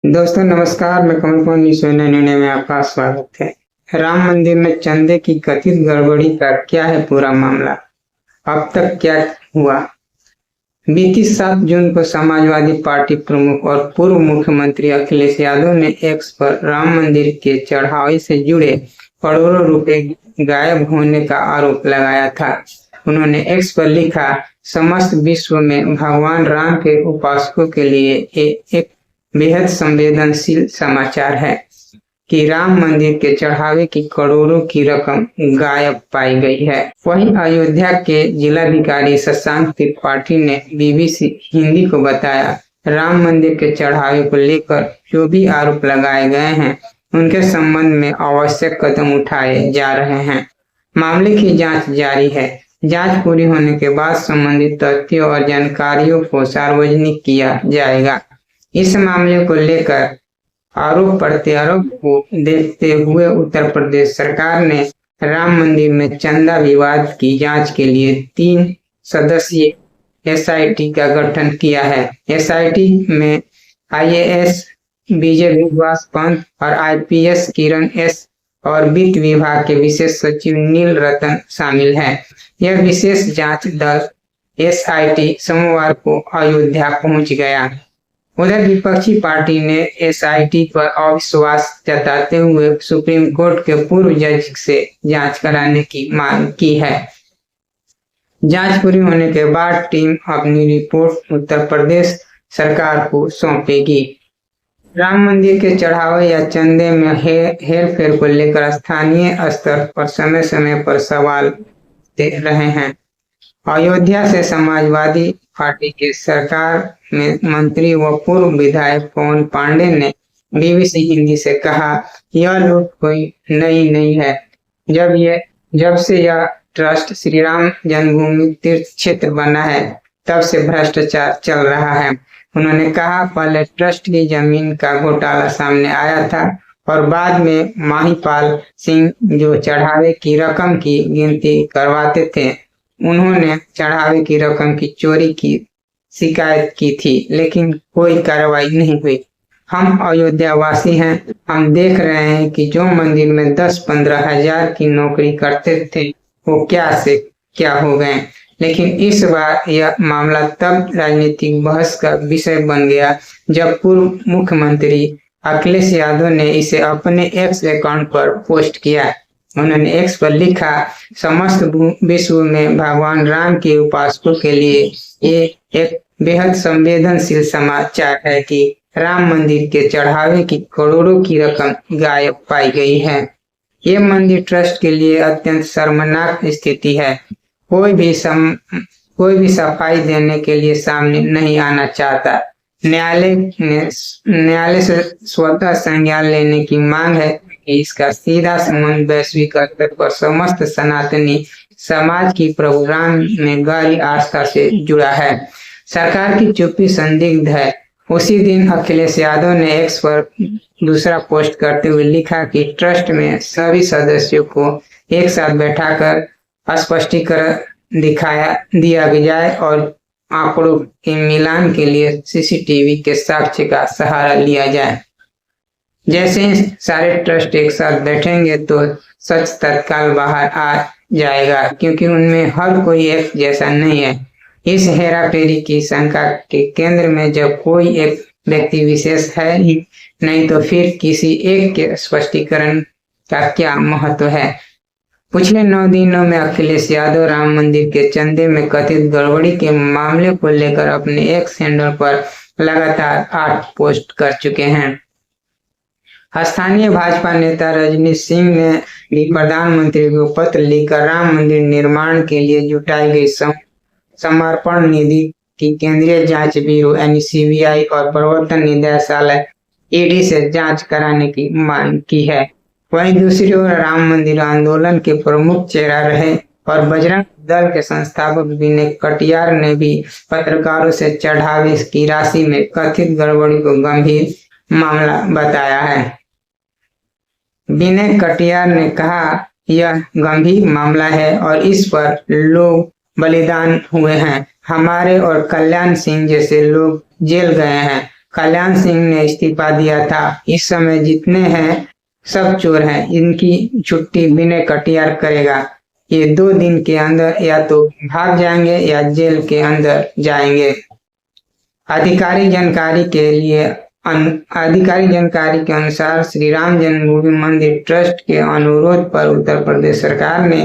दोस्तों नमस्कार, मैं कमल कुमार न्यूज़ निर्णय में आपका स्वागत है। राम मंदिर में चंदे की कथित गड़बड़ी का क्या है पूरा मामला, अब तक क्या हुआ। बीती 7 जून को समाजवादी पार्टी प्रमुख और पूर्व मुख्यमंत्री अखिलेश यादव ने एक्स पर राम मंदिर के चढ़ावे से जुड़े करोड़ों रुपए गायब होने का आरोप लगाया था। उन्होंने एक्स पर लिखा, समस्त विश्व में भगवान राम के उपासकों के लिए एक बेहद संवेदनशील समाचार है कि राम मंदिर के चढ़ावे की करोड़ों की रकम गायब पाई गई है। वहीं अयोध्या के जिलाधिकारी शशांक त्रिपाठी ने बीबीसी हिंदी को बताया, राम मंदिर के चढ़ावे को लेकर जो भी आरोप लगाए गए हैं उनके संबंध में आवश्यक कदम उठाए जा रहे हैं। मामले की जांच जारी है। जांच पूरी होने के बाद संबंधित तथ्यों और जानकारियों को सार्वजनिक किया जाएगा। इस मामले को लेकर आरोप प्रत्यारोप को देखते हुए उत्तर प्रदेश सरकार ने राम मंदिर में चंदा विवाद की जांच के लिए 3 सदस्यीय एसआईटी का गठन किया है। एसआईटी में आईएएस विजय विश्वास पंत और आईपीएस किरण एस और वित्त विभाग के विशेष सचिव नील रतन शामिल हैं। यह विशेष जांच दल एसआईटी सोमवार को अयोध्या पहुंच गया। उधर विपक्षी पार्टी ने एसआईटी पर अविश्वास जताते हुए सुप्रीम कोर्ट के पूर्व जज से जांच कराने की मांग की है। जांच पूरी होने के बाद टीम अपनी रिपोर्ट उत्तर प्रदेश सरकार को सौंपेगी। राम मंदिर के चढ़ावे या चंदे में हेरफेर को लेकर स्थानीय स्तर पर समय समय पर सवाल दे रहे हैं। अयोध्या से समाजवादी पार्टी के सरकार में मंत्री व पूर्व विधायक पवन पांडे ने बीबीसी हिंदी से कहा, यह लूट कोई नई नहीं है। जब से यह ट्रस्ट श्री राम जन्मभूमि तीर्थ क्षेत्र बना है तब से भ्रष्टाचार चल रहा है। उन्होंने कहा, पहले ट्रस्ट की जमीन का घोटाला सामने आया था और बाद में माहीपाल सिंह जो चढ़ावे की रकम की गिनती करवाते थे, उन्होंने चढ़ावे की रकम की चोरी की शिकायत की थी, लेकिन कोई कार्रवाई नहीं हुई। हम अयोध्या वासी हैं, हम देख रहे हैं कि जो मंदिर में 10-15 हजार की नौकरी करते थे वो क्या से क्या हो गए। लेकिन इस बार यह मामला तब राजनीतिक बहस का विषय बन गया जब पूर्व मुख्यमंत्री अखिलेश यादव ने इसे अपने एक्स अकाउंट पर पोस्ट किया। उन्होंने एक्स पर लिखा, समस्त विश्व में भगवान राम के उपासकों के लिए ये एक बेहद संवेदनशील समाचार है कि राम मंदिर के चढ़ावे की करोड़ों की रकम गायब पाई गई है। ये मंदिर ट्रस्ट के लिए अत्यंत शर्मनाक स्थिति है। कोई भी सफाई देने के लिए सामने नहीं आना चाहता। न्यायालय से स्वतः संज्ञान लेने की मांग है कि इसका सीधा संबंध वैश्विक स्तर पर समस्त सनातनी समाज की प्रभु राम में गहरी आस्था से जुड़ा है। सरकार की चुप्पी संदिग्ध है। उसी दिन अखिलेश यादव ने एक्स पर दूसरा पोस्ट करते हुए लिखा कि ट्रस्ट में सभी सदस्यों को एक साथ बैठाकर स्पष्टीकरण दिया जाए और आंकड़ों के मिलान के लिए सीसीटीवी के साक्ष्य का सहारा लिया जाए। जैसे ही सारे ट्रस्ट एक साथ बैठेंगे तो सच तत्काल बाहर आ जाएगा, क्योंकि उनमें हर कोई एक जैसा नहीं है। इस हेराफेरी की शंका के केंद्र में जब कोई एक व्यक्ति विशेष है ही नहीं, तो फिर किसी एक के स्पष्टीकरण का क्या महत्व है। पिछले 9 दिनों में अखिलेश यादव राम मंदिर के चंदे में कथित गड़बड़ी के मामले को लेकर अपने एक्स हैंडल पर लगातार 8 पोस्ट कर चुके हैं। स्थानीय भाजपा नेता रजनीश सिंह ने भी प्रधानमंत्री को पत्र लिखकर राम मंदिर निर्माण के लिए जुटाई गई समर्पण निधि की केंद्रीय जांच ब्यूरो यानी सीबीआई और प्रवर्तन निदेशालय ईडी से जांच कराने की मांग की है। वहीं दूसरी ओर राम मंदिर आंदोलन के प्रमुख चेहरा रहे और बजरंग दल के संस्थापक विनय कटियार ने भी पत्रकारों से चढ़ावे की राशि में कथित गड़बड़ी को गंभीर मामला बताया है। विनय कटियार ने कहा, यह गंभीर मामला है और इस पर लोग बलिदान हुए हैं। हमारे और कल्याण सिंह जैसे लोग जेल गए हैं। कल्याण सिंह ने इस्तीफा दिया था। इस समय जितने हैं सब चोर हैं, इनकी छुट्टी विनय कटियार करेगा। ये 2 दिन के अंदर या तो भाग जाएंगे या जेल के अंदर जाएंगे। आधिकारिक जानकारी के अनुसार श्री राम जन्मभूमि मंदिर ट्रस्ट के अनुरोध पर उत्तर प्रदेश सरकार ने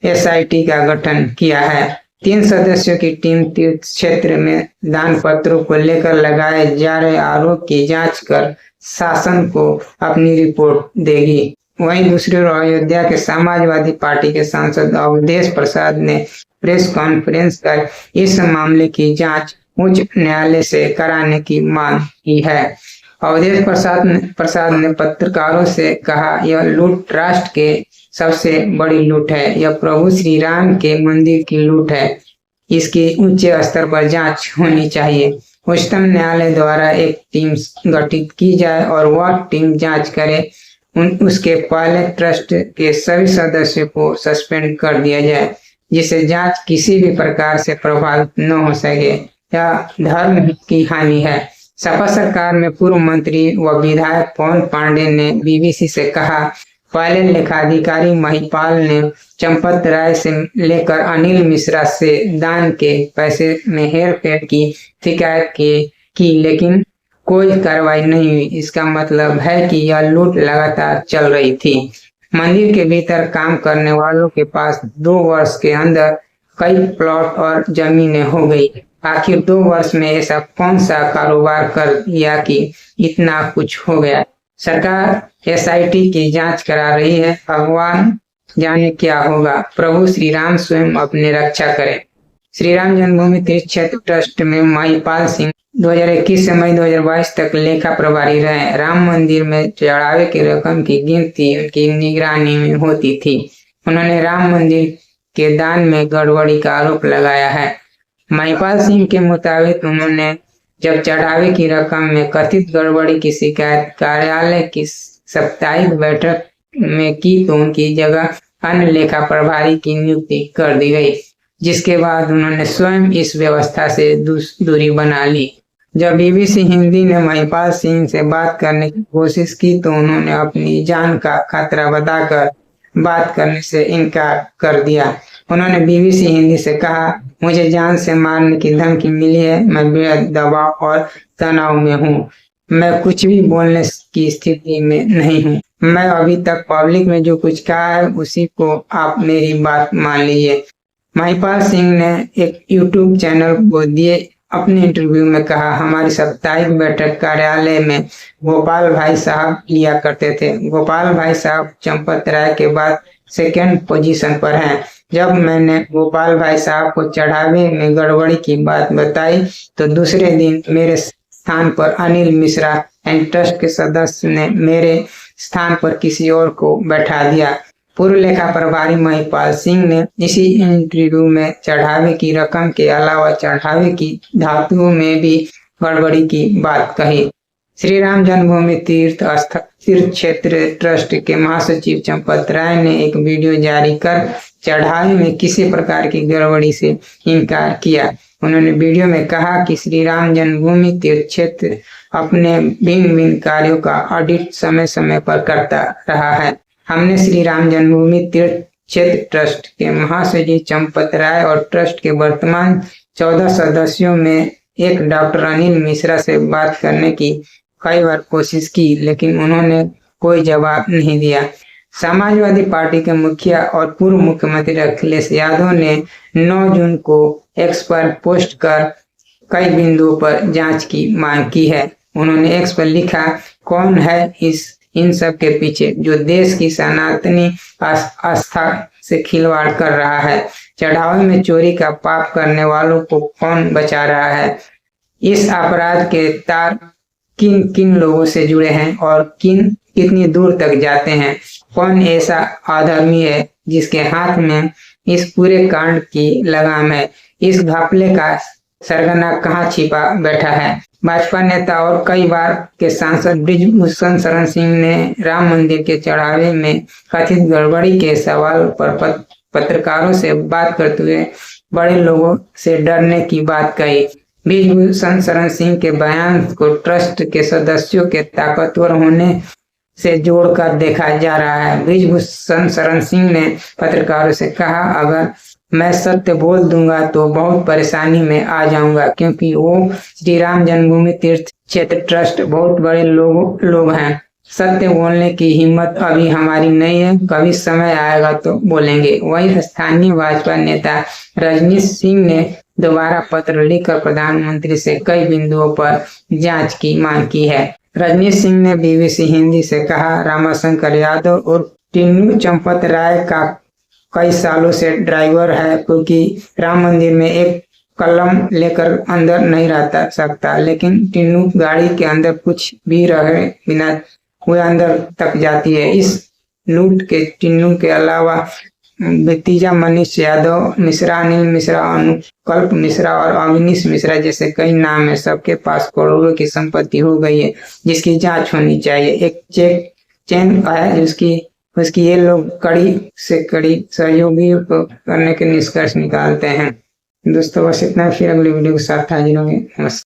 एसआईटी का गठन किया है। 3 सदस्यों की टीम तीर्थ क्षेत्र में दान पत्रों को लेकर लगाए जा रहे आरोप की जांच कर शासन को अपनी रिपोर्ट देगी। वहीं दूसरी ओर अयोध्या के समाजवादी पार्टी के सांसद अवधेश प्रसाद ने प्रेस कॉन्फ्रेंस कर इस मामले की जांच उच्च न्यायालय से कराने की मांग की है। अवधेश प्रसाद ने पत्रकारों से कहा, यह लूट राष्ट्र के सबसे बड़ी लूट है। यह प्रभु श्री राम के मंदिर की लूट है। इसकी उच्च स्तर पर जांच होनी चाहिए। उच्चतम न्यायालय द्वारा एक टीम गठित की जाए और वह टीम जांच करे। उसके पहले ट्रस्ट के सभी सदस्यों को सस्पेंड कर दिया जाए, जिससे जांच किसी भी प्रकार से प्रभावित न हो सके। यह धर्म की हानि है। सपा सरकार में पूर्व मंत्री व विधायक पवन पांडे ने बीबीसी से कहा, पहले लेखाधिकारी महिपाल ने चंपत राय से लेकर अनिल मिश्रा से दान के पैसे में हेरफेर की शिकायत की लेकिन कोई कार्रवाई नहीं हुई। इसका मतलब है कि यह लूट लगातार चल रही थी। मंदिर के भीतर काम करने वालों के पास 2 वर्ष के अंदर कई प्लॉट और जमीनें हो गई। आखिर 2 वर्ष में ऐसा कौन सा कारोबार कर दिया कि इतना कुछ हो गया। सरकार एसआईटी की जांच करा रही है। भगवान जाने क्या होगा। प्रभु श्री राम स्वयं अपनी रक्षा करें। श्री राम जन्मभूमि तीर्थ क्षेत्र ट्रस्ट में महिपाल सिंह 2021 से मई 2022 तक लेखा प्रभारी रहे। राम मंदिर में चढ़ावे की रकम की गिनती उनकी निगरानी में होती थी। उन्होंने राम मंदिर के दान में गड़बड़ी का आरोप लगाया है। महिपाल सिंह के मुताबिक उन्होंने जब चढ़ावे की रकम में कथित गड़बड़ी की शिकायत कार्यालय की साप्ताहिक बैठक में की तो उनकी जगह अन्य लेखा प्रभारी की नियुक्ति कर दी गई, जिसके बाद उन्होंने स्वयं इस व्यवस्था से दूरी बना ली। जब बीबीसी हिंदी ने महिपाल सिंह से बात करने की कोशिश की तो उन्होंने अपनी जान का खतरा बताकर बात करने से इनकार कर दिया। उन्होंने बीबीसी हिंदी से कहा, मुझे जान से मारने की धमकी मिली है। मैं बेहद दबाव और तनाव में हूँ। मैं कुछ भी बोलने की स्थिति में नहीं हूँ। मैं अभी तक पब्लिक में जो कुछ कहा है उसी को आप मेरी बात मान लीजिए। महिपाल सिंह ने एक यूट्यूब चैनल को दिए अपने इंटरव्यू में कहा, हमारी साप्ताहिक बैठक कार्यालय में गोपाल भाई साहब लिया करते थे। गोपाल भाई साहब चंपत राय के बाद 2nd पोजीशन पर हैं। जब मैंने गोपाल भाई साहब को चढ़ावे में गड़बड़ी की बात बताई तो दूसरे दिन मेरे स्थान पर अनिल मिश्रा एंड ट्रस्ट के सदस्य ने मेरे स्थान पर किसी और को बैठा दिया। पूर्व लेखा प्रभारी महिपाल सिंह ने इसी इंटरव्यू में चढ़ावे की रकम के अलावा चढ़ावे की धातुओं में भी गड़बड़ी की बात कही। श्री राम जन्मभूमि तीर्थ क्षेत्र ट्रस्ट के महासचिव चंपत राय ने एक वीडियो जारी कर चढ़ावे में किसी प्रकार की गड़बड़ी से इनकार किया। उन्होंने वीडियो में कहा कि श्री राम जन्मभूमि तीर्थ क्षेत्र अपने भिन्न भिन्न कार्यों का ऑडिट समय समय पर करता रहा है। हमने श्री राम जन्मभूमि तीर्थ क्षेत्र ट्रस्ट के महासचिव चंपत राय और ट्रस्ट के वर्तमान 14 सदस्यों में एक डॉक्टर अनिल मिश्रा से बात करने की कई बार कोशिश की, लेकिन उन्होंने कोई जवाब नहीं दिया। समाजवादी पार्टी के मुखिया और पूर्व मुख्यमंत्री अखिलेश यादव ने 9 जून को एक्स पर पोस्ट कर कई बिंदुओं पर जांच की मांग की है। उन्होंने एक्स पर लिखा, कौन है इन सब के पीछे जो देश की सनातनी आस्था से खिलवाड़ कर रहा है। चढ़ावे में चोरी का पाप करने वालों को कौन बचा रहा है। इस अपराध के तार किन किन लोगों से जुड़े हैं और कितनी दूर तक जाते हैं। कौन ऐसा अधर्मी है जिसके हाथ में इस पूरे कांड की लगाम है। इस घपले का सरगना कहाँ छिपा बैठा है। भाजपा नेता और कई बार के सांसद बृजभूषण शरण सिंह ने राम मंदिर के चढ़ावे में कथित गड़बड़ी के सवाल पर पत्रकारों से बात करते हुए बड़े लोगों से डरने की बात कही। ब्रिजभूषण शरण सिंह के बयान को ट्रस्ट के सदस्यों के ताकतवर होने से जोड़कर देखा जा रहा है। ब्रिजभूषण शरण सिंह ने पत्रकारों से कहा, अगर मैं सत्य बोल दूंगा तो बहुत परेशानी में आ जाऊंगा, क्योंकि वो श्री राम जन्मभूमि तीर्थ क्षेत्र ट्रस्ट बहुत बड़े लोग हैं। सत्य बोलने की हिम्मत अभी हमारी नहीं है, कभी समय आएगा तो बोलेंगे। वहीं स्थानीय भाजपा नेता रजनीश सिंह ने दोबारा पत्र लिखकर प्रधानमंत्री से कई बिंदुओं पर जांच की मांग की है। रजनीश सिंह ने बीबीसी हिंदी से कहा, रामाशंकर यादव और टिन्नू चंपत राय का कई सालों से ड्राइवर है, क्योंकि राम मंदिर में एक कलम लेकर अंदर नहीं रहता सकता, लेकिन टिन्नू गाड़ी के अंदर कुछ भी रहे बिना हुए अंदर तक जाती है। इस लूट के टिन्नू के अलावा भतीजा मनीष यादव, मिश्रा अनिल मिश्रा, अनुकल्प मिश्रा और अविनीश मिश्रा जैसे कई नाम है। सबके पास करोड़ों की संपत्ति हो गई है, जिसकी जांच होनी चाहिए। एक चेन है उसकी ये लोग कड़ी से कड़ी सहयोगी को करने के निष्कर्ष निकालते हैं। दोस्तों बस इतना, फिर अगली वीडियो के साथ हाजिर होंगे। नमस्कार।